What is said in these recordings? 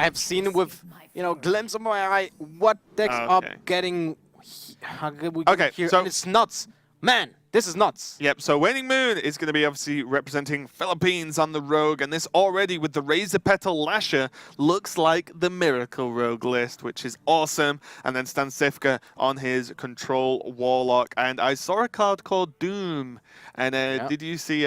I've seen with, you know, glimpse of my eye what decks are getting here, so and it's nuts. Man, this is nuts. Yep, so Waningmoon is going to be obviously representing Philippines on the Rogue, and this already with the Razor Petal Lasher looks like the Miracle Rogue list, which is awesome. And then StanCifka on his Control Warlock, and I saw a card called Doom. And did you see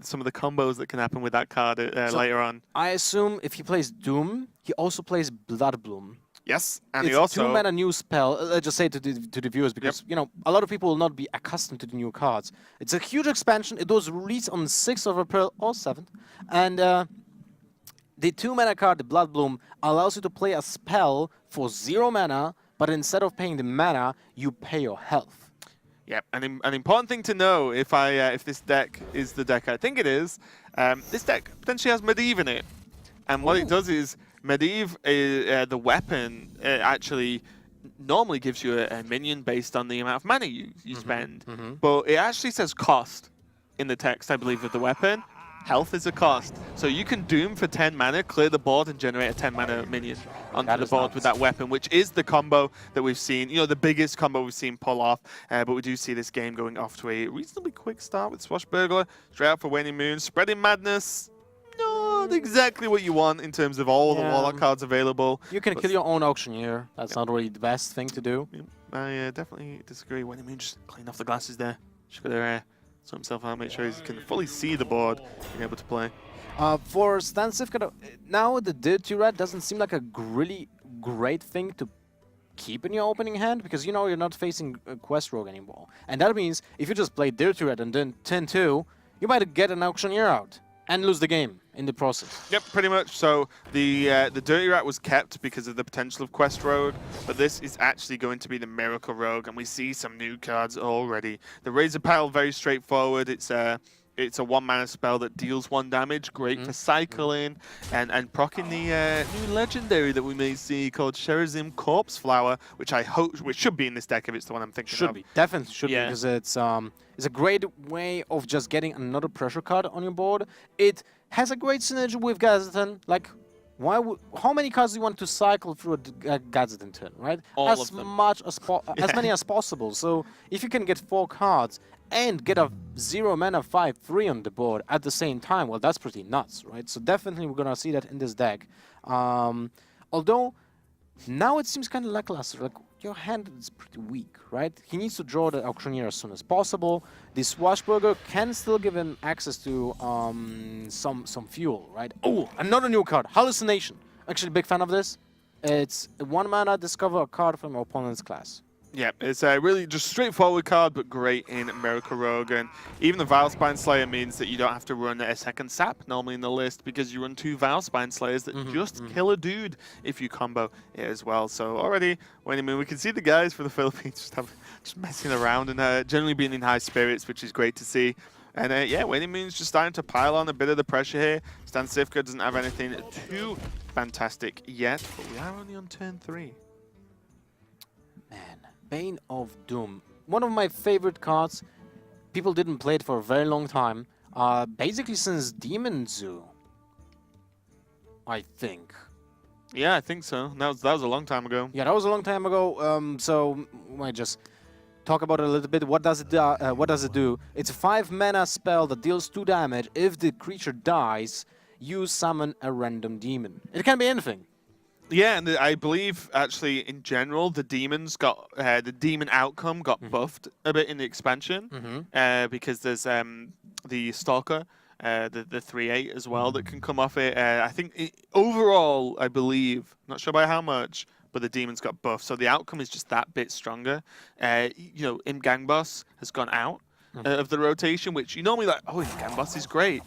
some of the combos that can happen with that card later on? I assume if he plays Doom, he also plays Bloodbloom. Yes, and it's he also... 2-mana new spell. Let's just say to the viewers, because you know a lot of people will not be accustomed to the new cards. It's a huge expansion. It was released on the 6th of April or 7th, and the 2-mana card, the Bloodbloom, allows you to play a spell for 0 mana, but instead of paying the mana, you pay your health. Yep, and an important thing to know if this deck is the deck I think it is, this deck potentially has Medivh in it, and what it does is. Medivh, the weapon, actually normally gives you a minion based on the amount of mana you spend. But it actually says cost in the text, I believe, of the weapon. Health is a cost. So you can Doom for 10 mana, clear the board, and generate a 10 mana minion onto the board with that weapon, which is the combo that we've seen, you know, the biggest combo we've seen pull off. But we do see this game going off to a reasonably quick start with Swashbuckler, straight out for Waningmoon, Spreading Madness. Not exactly what you want in terms of all the Warlock cards available. You can kill your own Auctioneer. That's not really the best thing to do. I definitely disagree. Waningmoon just clean off the glasses there. Just gotta sort himself out, make sure he can fully see the board, being able to play. For StanCifka, now the Dirty Red doesn't seem like a really great thing to keep in your opening hand, because you know you're not facing a Quest Rogue anymore. And that means if you just play Dirty Red and then 10-2, you might get an Auctioneer out and lose the game in the process. Yep, pretty much. So the Dirty Rat was kept because of the potential of Quest Rogue, but this is actually going to be the Miracle Rogue, and we see some new cards already. The Razor Petal, very straightforward. It's a 1-mana spell that deals 1 damage, great for cycling, and procking the new legendary that we may see called Sherazim Corpse Flower, which I hope should be in this deck if it's the one I'm thinking of. Should be, definitely should be, because it's a great way of just getting another pressure card on your board. It has a great synergy with Gazetan. Like, how many cards do you want to cycle through a Gazetan turn, right? As many as possible. So if you can get 4 cards and get a 0 mana 5/3 on the board at the same time, well, that's pretty nuts, right? So definitely we're gonna see that in this deck. Although now it seems kind of lackluster. Like, your hand is pretty weak, right? He needs to draw the Auctioneer as soon as possible. The Swashbuckler can still give him access to some fuel, right? Oh, another new card, Hallucination. Actually, big fan of this. It's a 1 mana, discover a card from your opponent's class. Yeah, it's a really just straightforward card, but great in Miracle Rogue. And even the Vilespine Slayer means that you don't have to run a second sap normally in the list, because you run 2 Vilespine Slayers that just kill a dude if you combo it as well. So already, Waningmoon, we can see the guys for the Philippines just messing around and generally being in high spirits, which is great to see. And yeah, Waningmoon's just starting to pile on a bit of the pressure here. StanCifka doesn't have anything too fantastic yet, but we are only on turn 3. Man, Bane of Doom. One of my favorite cards. People didn't play it for a very long time. Basically since Demon Zoo, I think. Yeah, I think so. That was a long time ago. Yeah, that was a long time ago. So we might just talk about it a little bit. What does it do? It's a 5-mana spell that deals 2 damage. If the creature dies, you summon a random demon. It can be anything. Yeah, and I believe actually in general the demons got the demon outcome got buffed a bit in the expansion because there's the Stalker, the 3/8 as well that can come off it. I think overall, I believe, not sure by how much, but the demons got buffed, so the outcome is just that bit stronger. You know, Imp Gang Boss has gone out of the rotation, which you normally like. Oh, Imp Gang Boss is great.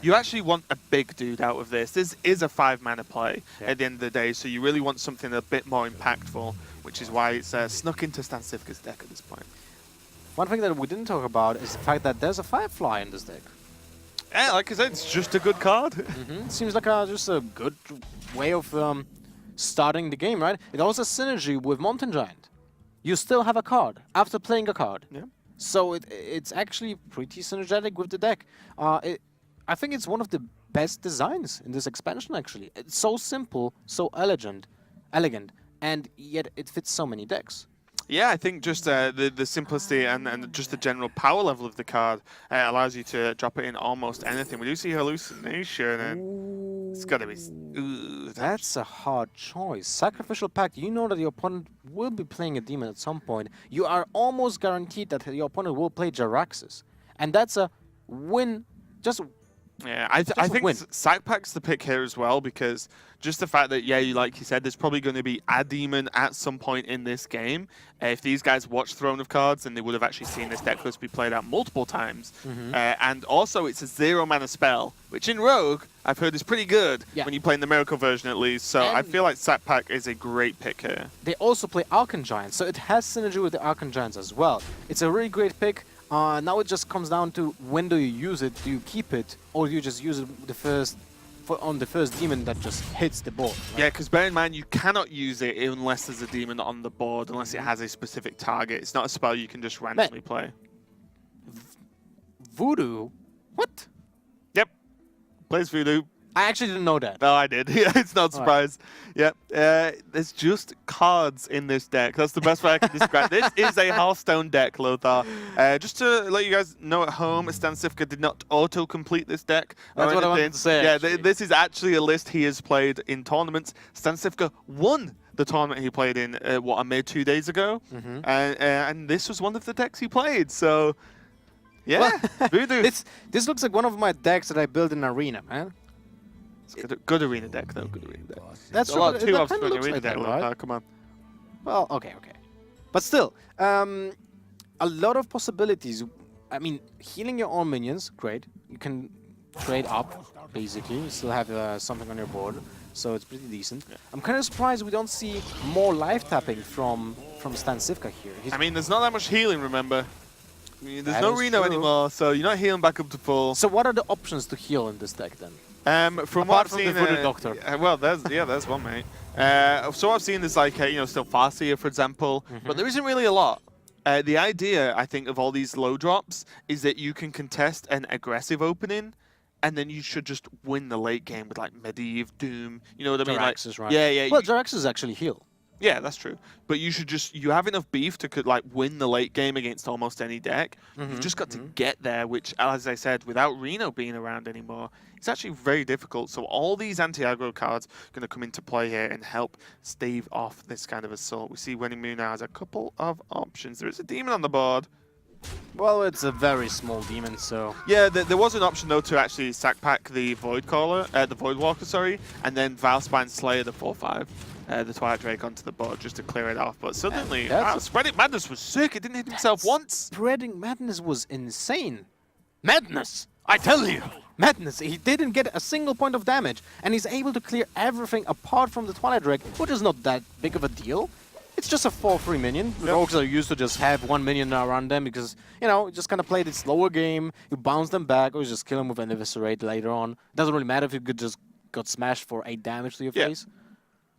You actually want a big dude out of this. This is a 5-mana play at the end of the day, so you really want something a bit more impactful, which is why it's snuck into StanCifka's deck at this point. One thing that we didn't talk about is the fact that there's a Firefly in this deck. Yeah, like I said, it's just a good card. Seems like just a good way of starting the game, right? It also has synergy with Mountain Giant. You still have a card after playing a card. Yeah. So it's actually pretty synergetic with the deck. I think it's one of the best designs in this expansion, actually. It's so simple, so elegant, and yet it fits so many decks. Yeah, I think just the simplicity and just the general power level of the card allows you to drop it in almost anything. We do see Hallucination, and it's got to be... Ooh, That's a hard choice. Sacrificial Pact, you know that your opponent will be playing a demon at some point. You are almost guaranteed that your opponent will play Jaraxxus. And that's a win. Just yeah, I think Sack Pack's the pick here as well, because just the fact that, yeah, like you said, there's probably going to be a demon at some point in this game. If these guys watch Throne of Cards, then they would have actually seen this deck list be played out multiple times. And also, it's a 0-mana spell, which in Rogue, I've heard is pretty good when you play in the Miracle version at least. So I feel like Sack Pack is a great pick here. They also play Archon Giants, so it has synergy with the Archon Giants as well. It's a really great pick. Now it just comes down to when do you use it? Do you keep it, or do you just use it on the first demon that just hits the board? Right? Yeah, because bear in mind, you cannot use it unless there's a demon on the board, unless it has a specific target. It's not a spell you can just randomly play. Voodoo? What? Yep. Plays Voodoo. I actually didn't know that. No, I did. Yeah, it's not a surprise. Right. Yeah, there's just cards in this deck. That's the best way I can describe. This is a Hearthstone deck, Lothar. Just to let you guys know at home, StanCifka did not auto-complete this deck. That's what I wanted to say. Yeah, this is actually a list he has played in tournaments. StanCifka won the tournament he played in, a mere 2 days ago. And this was one of the decks he played, so... Yeah, well, Voodoo. This looks like one of my decks that I built in Arena, man. Good arena deck, though. Good arena deck. That's a lot. 2 ups for for an arena like deck. that, right? Come on. Well, okay. But still, a lot of possibilities. I mean, healing your own minions, great. You can trade up, basically. You still have something on your board, so it's pretty decent. Yeah. I'm kind of surprised we don't see more life tapping from StanCifka here. I mean, there's not that much healing, remember? I mean, there's no Reno true. anymore, so you're not healing back up to full. So what are the options to heal in this deck, then? From Apart what I've from seen, the Voodoo Doctor. Well, there's one, mate. So what I've seen is like still Farseer, for example, but there isn't really a lot. The idea, I think, of all these low drops is that you can contest an aggressive opening, and then you should just win the late game with like Medivh, Doom. You know what I mean? Jaraxxus, right? Yeah. Well, Jaraxxus actually heal. Yeah, that's true. But you should you have enough beef to like win the late game against almost any deck. You've just got to get there, which, as I said, without Reno being around anymore, it's actually very difficult. So all these anti-aggro cards are going to come into play here and help stave off this kind of assault. We see Waningmoon now has a couple of options. There is a demon on the board. Well, it's a very small demon, so... Yeah, there was an option, though, to actually sack pack the Void Walker, sorry, and then Valspine Slayer, the 4/5. The Twilight Drake onto the board just to clear it off. But suddenly, wow, Spreading Madness was sick. It didn't hit himself once. Spreading Madness was insane. Madness! I tell you! Madness! He didn't get a single point of damage. And he's able to clear everything apart from the Twilight Drake, which is not that big of a deal. It's just a 4/3 minion. The Rogues are used to just have one minion around them because, you just kind of play this slower game. You bounce them back or you just kill them with an Eviscerate later on. Doesn't really matter if you just got smashed for 8 damage to your face.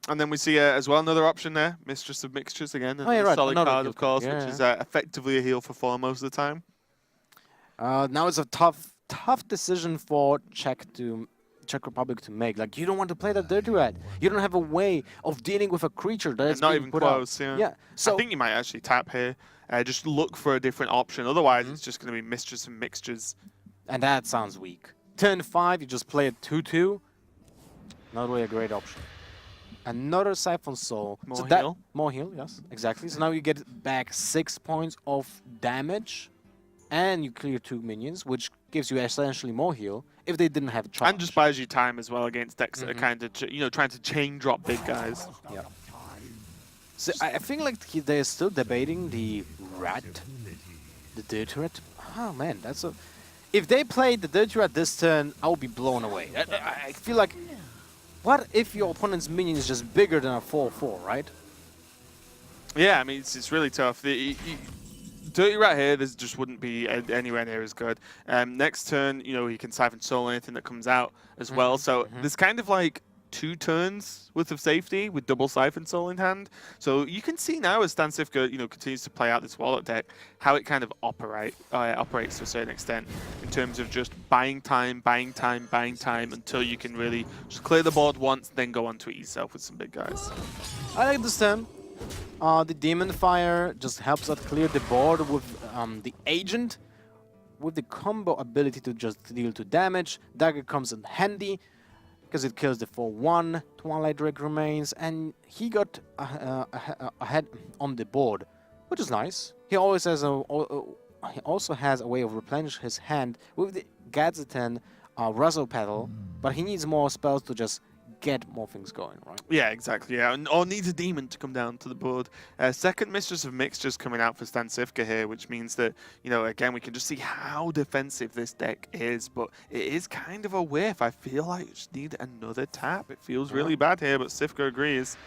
And then we see as well another option there, Mistress of Mixtures again. Right. Solid another card, of course, yeah. which is effectively a heal for 4 most of the time. Now it's a tough decision for Czech Republic to make. Like, you don't want to play that Dirty Rat. You don't have a way of dealing with a creature that is not being even put close. out. Yeah. So I think you might actually tap here. Just look for a different option. Otherwise, it's just going to be Mistress of Mixtures. And that sounds weak. Turn 5, you just play a 2/2. Not really a great option. Another Siphon Soul. More heal. More heal, yes, exactly. So now you get back 6 points of damage, and you clear 2 minions, which gives you essentially more heal if they didn't have charge. And just buys you time as well against decks that are kind of, trying to chain drop big guys. Yeah. So I think like they're still debating the rat, the Dirty Rat. Oh man, that's a. If they played the Dirty Rat this turn, I would be blown away. I feel like. What if your opponent's minion is just bigger than a 4/4, right? Yeah, I mean, it's really tough. Dirty Rat here, this just wouldn't be anywhere near as good. Next turn, he can Siphon Soul anything that comes out as well. So there's kind of like 2 turns worth of safety with double Siphon Soul in hand. So you can see now as StanCifka, continues to play out this Warlock deck, how it kind of operates to a certain extent in terms of just buying time until you can really just clear the board once, then go on to it yourself with some big guys. I understand. The Demon Fire just helps us clear the board with the Agent, with the combo ability to just deal 2 damage. Dagger comes in handy because it kills the 4/1. Twilight Drake remains, and he got ahead on the board, which is nice. He always has he also has a way of replenishing his hand with the Gadgeton Ruzzle Pedal, but he needs more spells to just get more things going, right? Yeah, exactly. Yeah, or needs a demon to come down to the board. Second Mistress of Mixtures coming out for StanCifka here, which means that, again, we can just see how defensive this deck is, but it is kind of a whiff. I feel like you just need another tap. It feels really bad here, but Cifka agrees.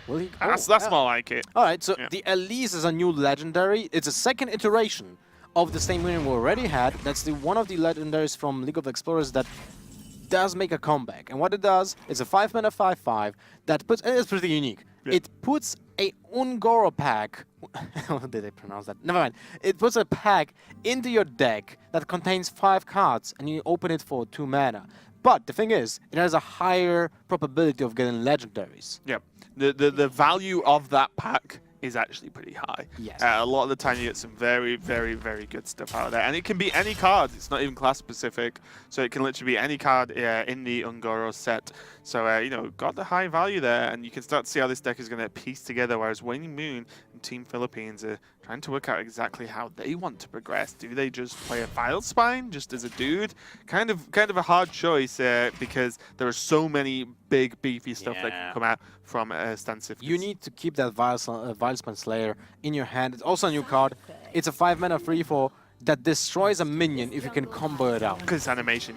Will he? That's more like it. All right, so the Elise is a new legendary. It's a second iteration of the same winning we already had. That's one of the legendaries from League of Explorers that does make a comeback. And what it does is a 5-mana 5/5 that puts, it's pretty unique. Yeah. It puts a Ungoro pack, how did I pronounce that? Never mind. It puts a pack into your deck that contains 5 cards and you open it for 2 mana. But the thing is, it has a higher probability of getting legendaries. Yeah, the value of that pack is actually pretty high. Yes. A lot of the time you get some very, very, very good stuff out of there. And it can be any card. It's not even class specific. So it can literally be any card in the Ungoro set. So, got the high value there. And you can start to see how this deck is going to piece together. Whereas Waningmoon and Team Philippines are trying to work out exactly how they want to progress. Do they just play a Vile Spine just as a dude? Kind of a hard choice because there are so many big, beefy stuff that can come out from StanCifka. You need to keep that Vile Spine Slayer in your hand. It's also a new card. It's a 5-mana 3/4 that destroys a minion if you can combo it out. Because animation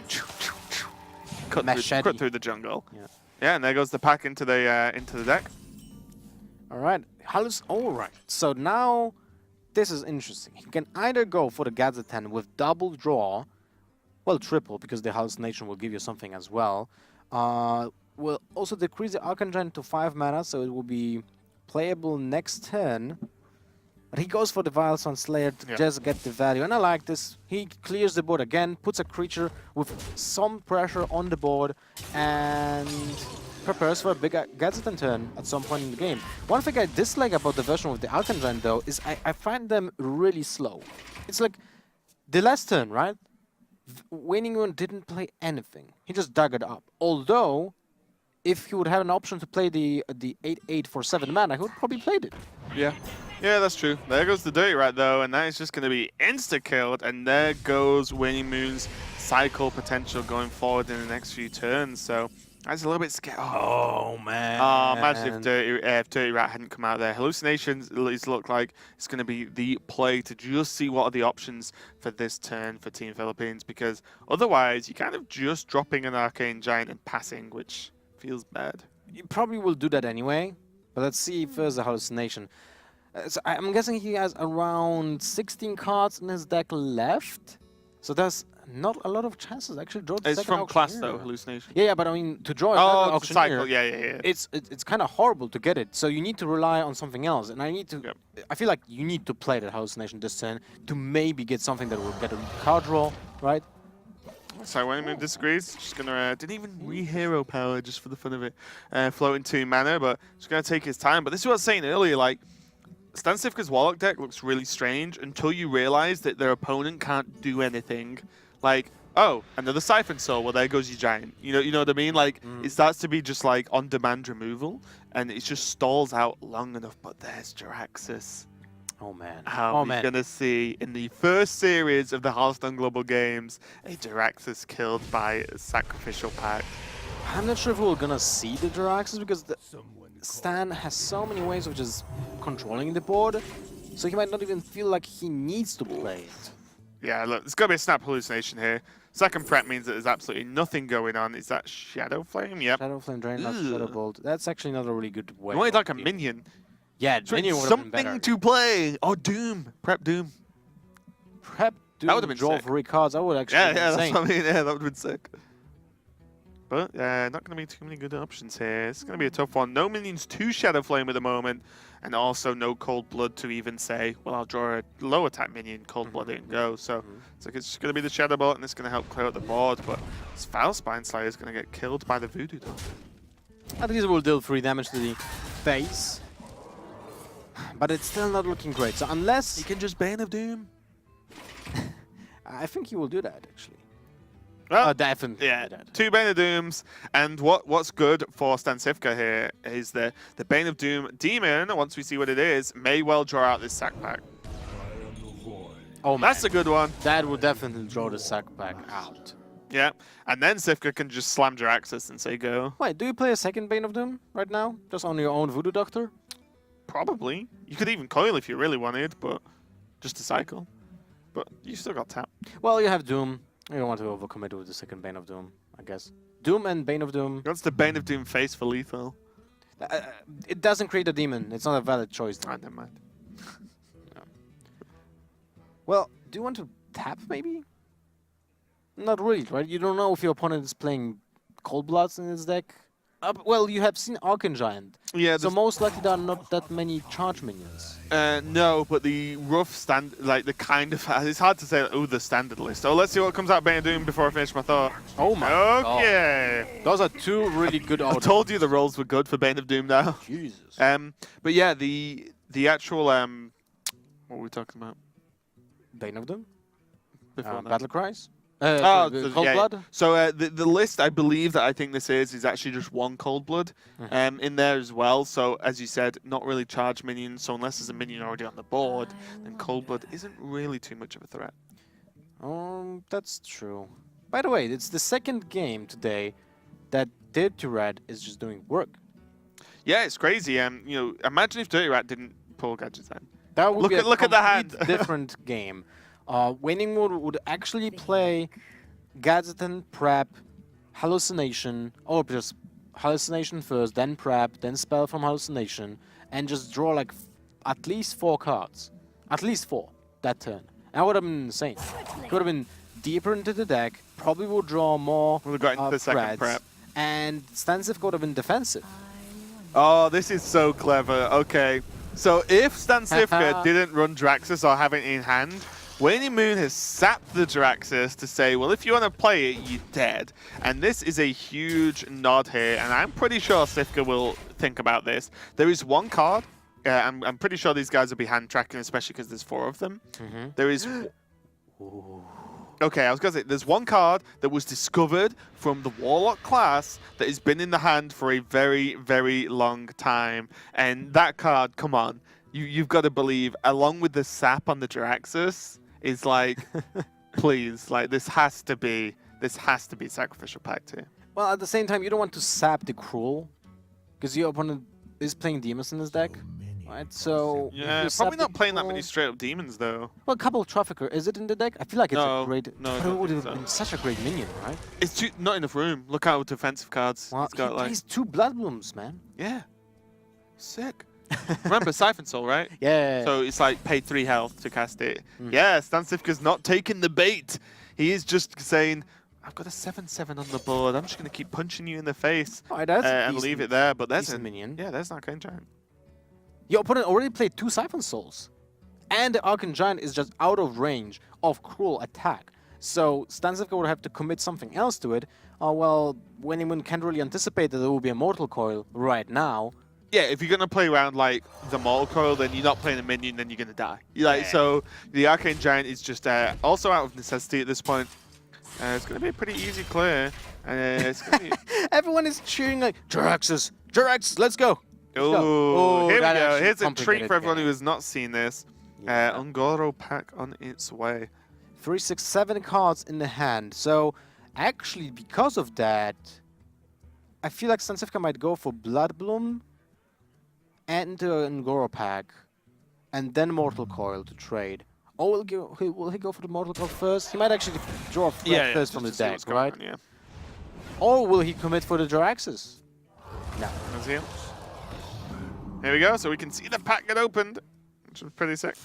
cut through the jungle. Yeah, and there goes the pack into the deck. All right, all right. So now this is interesting. You can either go for the Gadgeton with double draw, well, triple, because the hallucination will give you something as well. Will also decrease the Archangel to 5 mana, so it will be playable next turn. But he goes for the Vile Spine Slayer to just get the value, and I like this. He clears the board again, puts a creature with some pressure on the board, and prepares for a big Gadgeton turn at some point in the game. One thing I dislike about the version with the Archangel, though, is I find them really slow. It's like the last turn, right? Waningmoon didn't play anything. He just daggered up. Although, if he would have an option to play the 8/8 for 7 mana, he would probably played it. Yeah, that's true. There goes the Dirty Rat, though, and that is just going to be insta-killed, and there goes Waningmoon's cycle potential going forward in the next few turns, so I was a little bit scared. Oh, man. Imagine if Dirty Rat hadn't come out there. Hallucinations at least look like it's going to be the play to just see what are the options for this turn for Team Philippines, because otherwise you're kind of just dropping an Arcane Giant and passing, which feels bad. You probably will do that anyway, but let's see first the Hallucination. So I'm guessing he has around 16 cards in his deck left, so there's not a lot of chances actually draw the It's second from class Auctioneer. though, Hallucination. Yeah, but I mean to draw Oh, an it's a cycle. Auctioneer, Yeah. it's kind of horrible to get it. So you need to rely on something else, and I feel like you need to play that Hallucination this turn to maybe get something that will get a card draw, right? So Waningmoon disagrees. Just gonna didn't even re-hero power just for the fun of it, floating 2 mana, but just gonna take his time. But this is what I was saying earlier, like. StanCifka's Warlock deck looks really strange until you realize that their opponent can't do anything. Like, oh, another Siphon Soul, well there goes your Giant. You know what I mean? Like, it starts to be just like on-demand removal, and it just stalls out long enough, but there's Jiraxxus. Oh man. How are we gonna see in the first series of the Hearthstone Global Games a Jiraxxus killed by a Sacrificial Pact? I'm not sure if we're gonna see the Jiraxxus because Stan has so many ways of just controlling the board, so he might not even feel like he needs to play it. Yeah, look, there's going to be a snap hallucination here. Second prep means that there's absolutely nothing going on. Is that Shadow Flame? Yep. Shadow Flame, Drain, Shadow Bolt. That's actually not a really good way. You wanted like a minion. Yeah, minion would have been better. Something to play. Oh, Doom. Prep Doom. Prep Doom. That would have been draw sick. 3 cards. I would actually. Yeah, that's what I mean. Yeah, that would have been sick. But not going to be too many good options here. It's going to be a tough one. No minions to Shadow Flame at the moment, and also no Cold Blood to even say, well, I'll draw a low attack minion, Cold Blood it and go. So it's like it's just going to be the Shadow Bolt, and it's going to help clear out the board. But this Foul Spine Slayer is going to get killed by the Voodoo Doctor. At least it will deal 3 damage to the face. But it's still not looking great. So unless... He can just Bane of Doom. I think he will do that, actually. Well, Definitely. yeah, 2 Bane of Dooms, and what's good for StanCifka here is the Bane of Doom demon, once we see what it is, may well draw out this sack pack. Oh, man. That's a good one. That will definitely draw the sack pack out. Yeah, and then Cifka can just slam Jiraxxus and say go. Wait, do you play a second Bane of Doom right now? Just on your own Voodoo Doctor? Probably. You could even coil if you really wanted, but just to cycle. But you still got tap. Well, you have Doom. You don't want to overcommit with the second Bane of Doom, I guess. Doom and Bane of Doom. What's the Bane of Doom face for lethal? It doesn't create a demon. It's not a valid choice. Ah, never mind. No. Well, do you want to tap, maybe? Not really, right? You don't know if your opponent is playing Cold Bloods in his deck. Well, you have seen Arcangiant. Yeah. So most likely there are not that many charge minions. No, but the rough like the kind of, it's hard to say, oh, the standard list. So let's see what comes out Bane of Doom before I finish my thought. Oh my Okay. God. Those are 2 really good I outcomes. told you the rolls were good for Bane of Doom now. Jesus. But yeah, the actual, what were we talking about? Bane of Doom? Before that? Battle Cries? Oh, Cold yeah. Blood? So the list, I believe that I think this is actually just 1 Cold Blood in there as well. So as you said, not really charge minions. So unless there's a minion already on the board, then Cold Blood isn't really too much of a threat. That's true. By the way, it's the second game today that Dirty Rat is just doing work. Yeah, it's crazy. You know, imagine if Dirty Rat didn't pull gadgets in. That would be a look at the hand. different game. Waningmoon would actually play Gadgeton, Prep, Hallucination, or just Hallucination first, then Prep, then Spell from Hallucination, and just draw like at least 4 cards. At least 4 that turn. And that would have been insane. He would have been deeper into the deck, probably would draw more Would have got into the second Prep. And StanCifka would have been defensive. Oh, this is so clever. Okay. So if StanCifka didn't run Jiraxxus or have it in hand, Waningmoon has sapped the Jiraxxus to say, well, if you want to play it, you're dead. And this is a huge nod here, and I'm pretty sure Cifka will think about this. There is 1 card. I'm pretty sure these guys will be hand tracking, especially because there's 4 of them. There is... Okay, I was going to say, there's 1 card that was discovered from the Warlock class that has been in the hand for a very, very long time. And that card, come on, you've got to believe, along with the sap on the Jiraxxus, is like, please, like this has to be Sacrificial Pact here. Well, at the same time, you don't want to sap the Cruel, because your opponent is playing demons in his deck, right? So yeah, probably not playing that many straight up demons though. Well, a couple of Trafficker, is it in the deck? I feel like it's a great. No, but it would have been such a great minion, right? It's not enough room. Look out with defensive cards. Well, It's got he like plays 2 Blood Blooms, man. yeah, sick. Remember Siphon Soul, right? Yeah. So it's like pay 3 health to cast it. Yeah, StanCifka's not taking the bait. He is just saying, I've got a 7/7 on the board. I'm just going to keep punching you in the face and leave it there. But there's a minion. Yeah, there's an Arcane Giant. Your opponent already played 2 Siphon Souls. And the Arcane Giant is just out of range of Cruel attack. So StanCifka would have to commit something else to it. Well, Waningmoon can't really anticipate that there will be a Mortal Coil right now. Yeah, if you're going to play around like the Mortal Coil, then you're not playing a minion, then you're going to die. So the Arcane Giant is just also out of necessity at this point. It's going to be a pretty easy clear. It's gonna be... Everyone is cheering like, Jiraxxus, Jiraxxus, let's go. Oh, here we go. Here's a treat complicated for everyone game. who has not seen this. Ungoro pack on its way. 3, 6, 7 cards in the hand. So actually, because of that, I feel like StanCifka might go for Blood Bloom and Ungoro pack, and then Mortal Coil to trade. Or will he go for the Mortal Coil first? He might actually draw a threat first from the deck, right? On, yeah. Or will he commit for the Jiraxxus? No. Let's see him. Here we go. So we can see the pack get opened, which is pretty sick.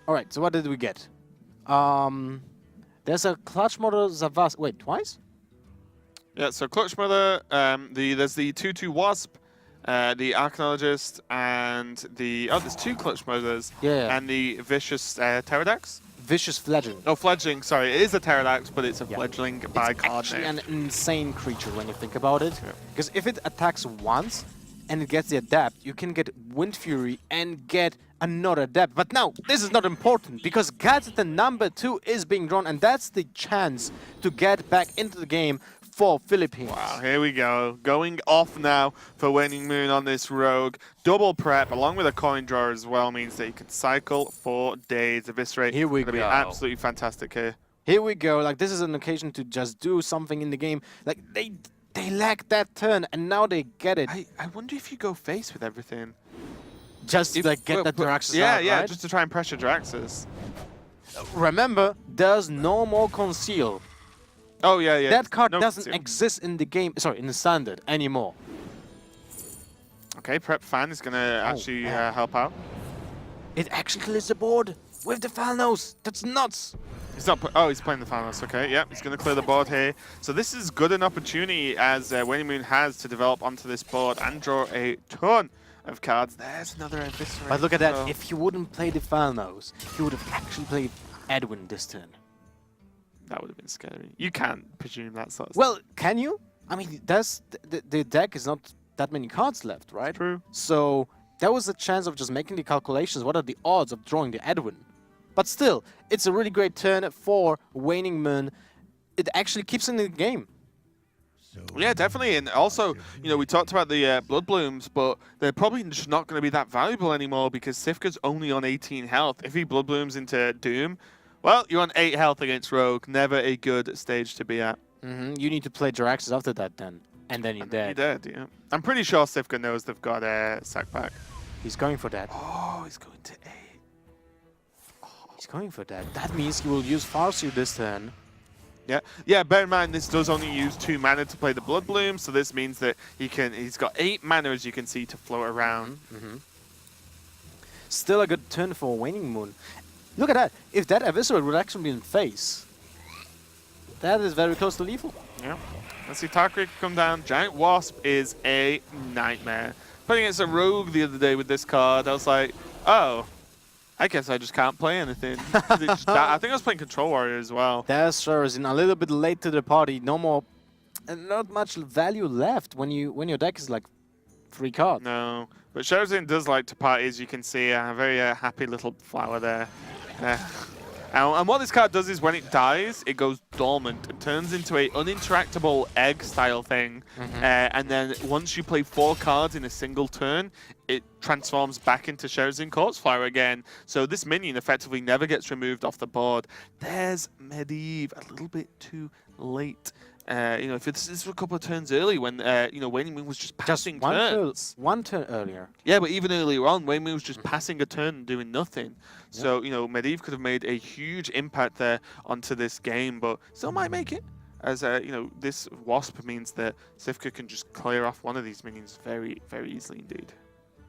All right. So what did we get? There's a Clutch Model Zavas. Wait, twice? Yeah, so Clutch Mother, there's the 2/2 Wasp, the Archaeologist, and there's 2 Clutch Mothers, Yeah. and the Vicious Pterodax. Vicious fledgling. Oh, Fledgling, sorry, it is a Pterodax, but it's a Yeah. Fledgling by It's card actually name. an insane creature when you think about it. Yeah. Because if it attacks once and it gets the Adapt, you can get Wind Fury and get another Adapt. But now, this is not important because Gadsden number 2 is being drawn, and that's the chance to get back into the game for Philippines. Wow, here we go. Going off now for Waningmoon on this rogue. Double prep, along with a coin drawer as well, means that you can cycle for days. Eviscerate. Here we Gonna be go. absolutely fantastic here. Here we go. Like, this is an occasion to just do something in the game. Like, they lacked that turn, and now they get it. I wonder if you go face with everything. Just If- like get well, that but- Draxus Yeah, out, yeah, right? just to try and pressure Draxus. Remember, there's no more conceal. Oh, yeah, yeah. That card No doesn't conceal. exist in the game, sorry, in the standard anymore. Okay, Prep Fan is going to actually man. help out. It actually clears the board with the Falnos. That's nuts. He's not. He's playing the Thanos. Okay, yep. He's going to clear the board here. So this is good an opportunity as Waningmoon has to develop onto this board and draw a ton of cards. There's another Eviscerate. But look at that. So- If he wouldn't play the Falnos, he would have actually played Edwin this turn. That would have been scary. You can't presume that sort of Well, can you? I mean, the deck is not that many cards left, right? stuff. True. So there was a chance of just making the calculations. What are the odds of drawing the Edwin? But still, it's a really great turn for Waningmoon. It actually keeps in the game. Yeah, definitely. And also, you know, we talked about the Blood Blooms, but they're probably just not going to be that valuable anymore because Cifka's only on 18 health. If he Blood Blooms into Doom, well, you're on 8 health against Rogue. Never a good stage to be at. You need to play Draxus after that then. And then you're dead. You're dead, yeah. I'm pretty sure Cifka knows they've got a sack pack. He's going for that. Oh, he's going to 8. He's going for that. That means he will use Farseer this turn. Yeah, yeah. Bear in mind, this does only use 2 mana to play the Blood Bloom, so this means that he's got 8 mana, as you can see, to float around. Still a good turn for Waningmoon. Look at that. If that Eviscerate would actually be in face, that is very close to lethal. Yeah. Let's see Tarkrik come down. Giant Wasp is a nightmare. Playing against a Rogue the other day with this card, I was like, oh, I guess I just can't play anything. I think I was playing Control Warrior as well. There's Sharazin a little bit late to the party. No more, not much value left when your deck is like 3 cards. No, but Sherazin does like to party, as you can see. A very happy little flower there. And what this card does is when it dies, it goes dormant. It turns into a uninteractable egg-style thing. And then once you play 4 cards in a single turn, it transforms back into Sherazin Corpse Flower again. So this minion effectively never gets removed off the board. There's Medivh, a little bit too late. You know, if this is a couple of turns early when, you know, Waningmoon was just passing turns. one turn earlier. Yeah, but even earlier on, Waningmoon was just passing a turn and doing nothing. So, you know, Medivh could have made a huge impact there onto this game, but still might make it. As, you know, this Wasp means that Cifka can just clear off one of these minions very, very easily indeed.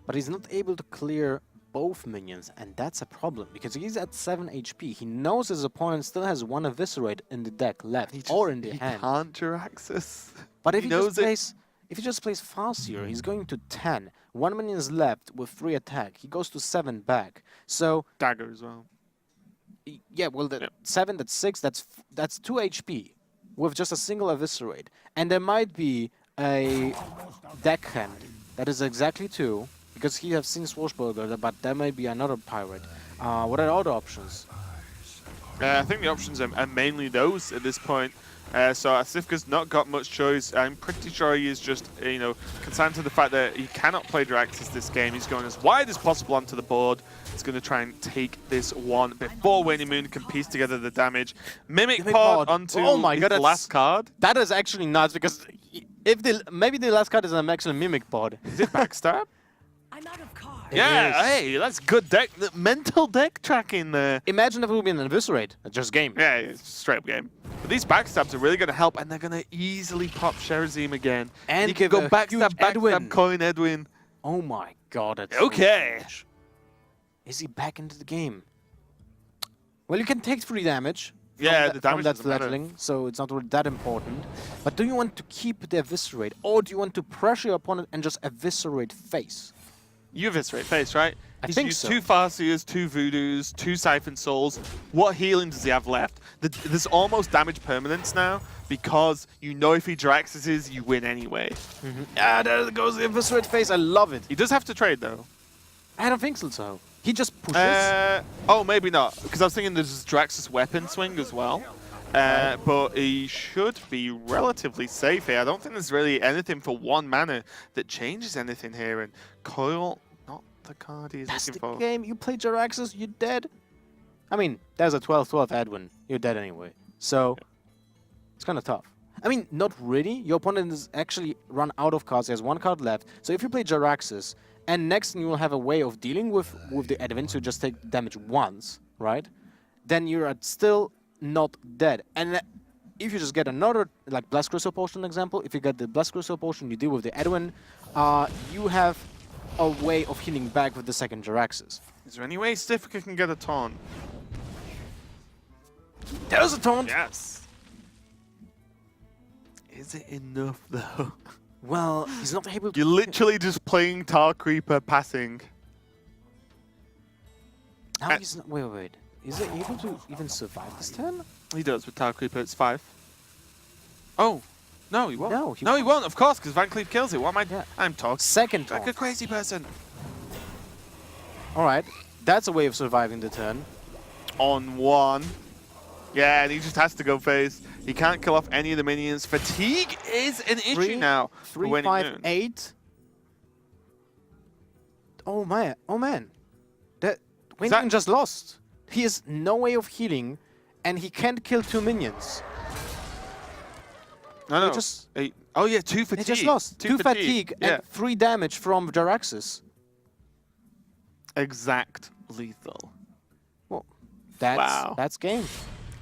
But he's not able to clear both minions, and that's a problem, because he's at 7 HP. He knows his opponent still has 1 Eviscerate in the deck left, or in the hand. He can't Jiraxis. But if he he knows just plays Farseer, he's going to 10. 1 minion is left with 3 attack. He goes to 7 back. So Dagger as well. yeah, well, 7, that's 6, that's 2 HP with just a single Eviscerate. And there might be a deckhand that is exactly 2, because he has seen Swashbuckler, but there may be another pirate. What are other options? I think the options are mainly those at this point. So Cifka's not got much choice. I'm pretty sure he is just, you know, concerned to the fact that he cannot play Jiraxis this game. He's going as wide as possible onto the board. He's going to try and take this one before Waningmoon can piece together the damage. Mimic Pod onto the last card. That is actually nuts, because if maybe the last card is an actual Mimic Pod. Is it Backstab? I'm out of cards. Yeah, hey, that's good deck, mental deck tracking there. Imagine if it would be an Eviscerate. Just game. Yeah, it's straight up game. But these backstabs are really going to help, and they're going to easily pop Sherazim again. And you can give go a backstab, huge Edwin. backstab, coin Edwin. Oh my god, that's Okay. so huge. Is he back into the game? Well, you can take 3 damage. Yeah, that, the from damage that doesn't matter. fledgling, so it's not really that important. But do you want to keep the eviscerate, or do you want to pressure your opponent and just eviscerate face? You eviscerate face, right? I He's think used so. 2 Farseers, 2 Voodoos, 2 Siphon Souls. What healing does he have left? There's almost damage permanence now, because you know if he Jiraxes, you win anyway. Ah, there goes the eviscerate face. I love it. He does have to trade, though. I don't think so. He just pushes. Oh, maybe not, because I was thinking there's Jirax's weapon swing as well. But he should be relatively safe here. I don't think there's really anything for 1 mana that changes anything here. And Coil, not the card he's That's the looking for. game. You play Jiraxes, you're dead. I mean, there's a 12-12 Edwin. You're dead anyway. So, it's kind of tough. I mean, not really. Your opponent is actually run out of cards. He has 1 card left. So if you play Jiraxes, and next you will have a way of dealing with the Edwin, so you just take damage once, right? Then you're still not dead. And if you just get another, like Blast Crystal Potion example, if you get the Blast Crystal Potion, you deal with the Edwin, you have a way of healing back with the second Jiraxes. Is there any way StanCifka can get a taunt? There's a taunt! Yes. Is it enough, though? Well, he's not able to... You're literally just playing Tar Creeper passing. Now he's not... Wait. Is he able to even survive this turn? He does with Tar Creeper, it's 5. Oh, no, he won't. No, he won't, of course, because Van Cleef kills it. What am I... Yeah. I'm talking Second like taunt. a crazy person. Alright, that's a way of surviving the turn. On 1. Yeah, and he just has to go face. He can't kill off any of the minions. Fatigue is an issue now. 3, 5, 8. Oh man. That Waningmoon just lost. He has no way of healing, and he can't kill 2 minions. No. Just, oh yeah, 2 fatigue. he just lost. 2 fatigue yeah. and 3 damage from Jiraxes. Exact lethal. Well, Wow. that's game.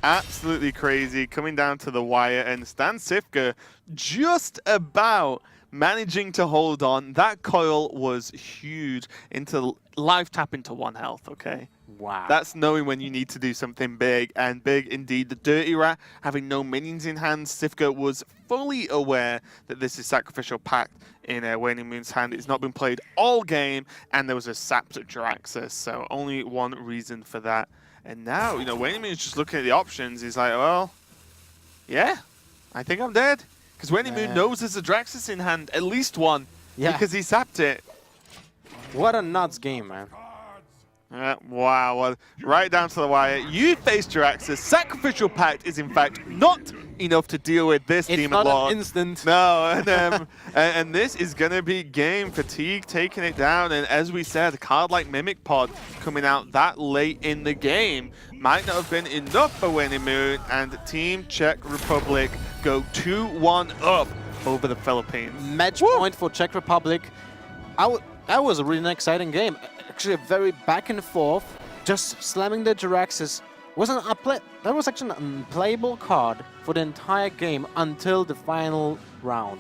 Absolutely crazy. Coming down to the wire, and StanCifka just about managing to hold on. That coil was huge. Into life tap into 1 health, okay? Wow. That's knowing when you need to do something big, and big indeed. The Dirty Rat, having no minions in hand, StanCifka was fully aware that this is Sacrificial Pact in Waningmoon's hand. It's not been played all game, and there was a sapped Jiraxus, so only 1 reason for that. And now, you know, Waningmoon's just looking at the options. He's like, well, yeah, I think I'm dead. Because Waningmoon knows there's a Jiraxus in hand, at least 1, because he sapped it. What a nuts game, man. Wow, well, right down to the wire. You face Jiraxus. Sacrificial Pact is, in fact, not enough to deal with this Demon Lord. It's not an instant. No, and this is going to be game. Fatigue taking it down, and as we said, a card like Mimic Pod coming out that late in the game might not have been enough for Waningmoon, and Team Czech Republic go 2-1 up over the Philippines. Match point for Czech Republic. That was a really exciting game. Actually, a very back and forth. Just slamming the Jiraxus that was actually an unplayable card for the entire game until the final round.